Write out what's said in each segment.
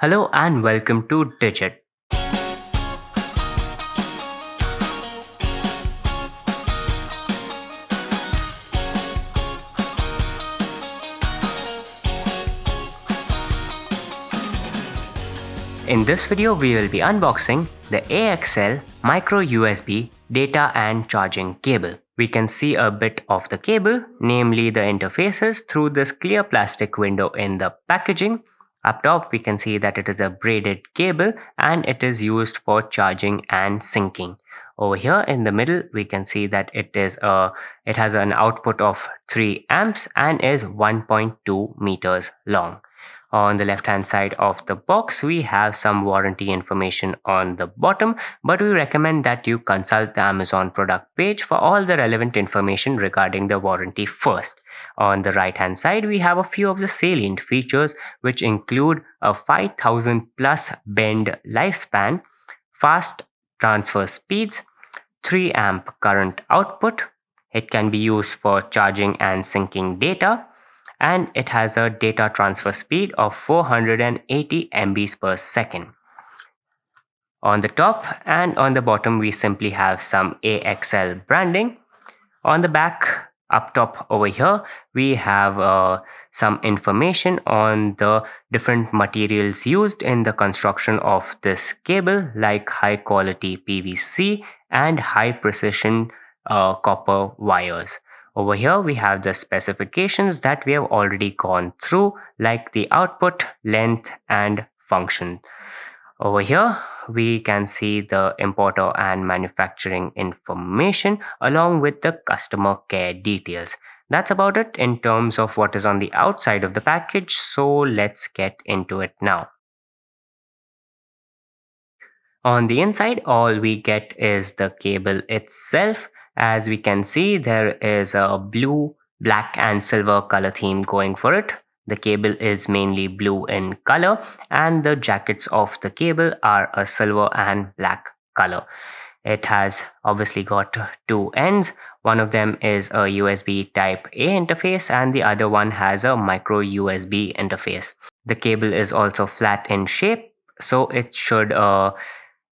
Hello and welcome to Digit. In this video, we will be unboxing the AXL micro USB data and charging cable. We can see a bit of the cable, namely the interfaces, through this clear plastic window in the packaging. Up top, we can see that it is a braided cable and it is used for charging and syncing. Over here in the middle, we can see that it has an output of 3 amps and is 1.2 meters long. On the left hand side of the box, we have some warranty information on the bottom, but we recommend that you consult the Amazon product page for all the relevant information regarding the warranty first. On the right hand side, we have a few of the salient features, which include a 5000 plus bend lifespan, fast transfer speeds, 3 amp current output. It can be used for charging and syncing data, and it has a data transfer speed of 480 Mbps per second. On the top and on the bottom, we simply have some AXL branding. On the back, up top over here, we have some information on the different materials used in the construction of this cable, like high quality PVC and high precision copper wires. Over here, we have the specifications that we have already gone through, like the output, length, and function. Over here, we can see the importer and manufacturing information along with the customer care details. That's about it in terms of what is on the outside of the package, so let's get into it now. On the inside, all we get is the cable itself. As we can see, there is a blue, black, and silver color theme going for it. The cable is mainly blue in color, and the jackets of the cable are a silver and black color. It has obviously got two ends. One of them is a USB type A interface, and the other one has a micro USB interface. The cable is also flat in shape, so it should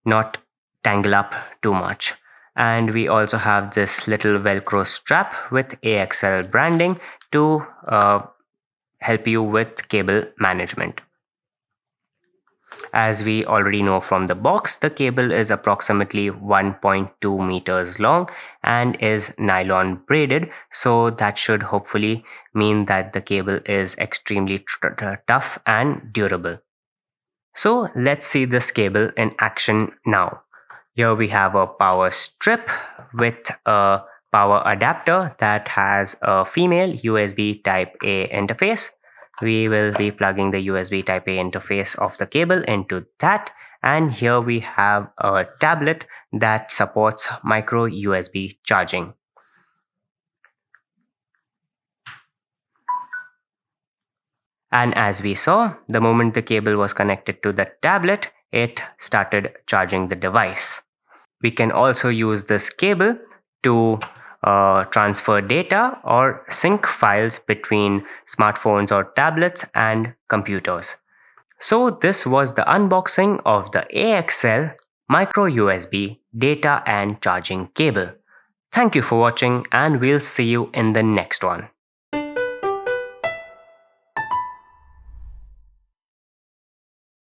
not tangle up too much. And we also have this little Velcro strap with AXL branding to help you with cable management. As we already know from the box, the cable is approximately 1.2 meters long and is nylon braided, so that should hopefully mean that the cable is extremely tough and durable. So let's see this cable in action now. Here we have a power strip with a power adapter that has a female USB type A interface. We will be plugging the USB type A interface of the cable into that, and here we have a tablet that supports micro USB charging. And as we saw, the moment the cable was connected to the tablet, it started charging the device. We can also use this cable to transfer data or sync files between smartphones or tablets and computers. So this was the unboxing of the AXL micro USB data and charging cable. Thank you for watching, and we'll see you in the next one.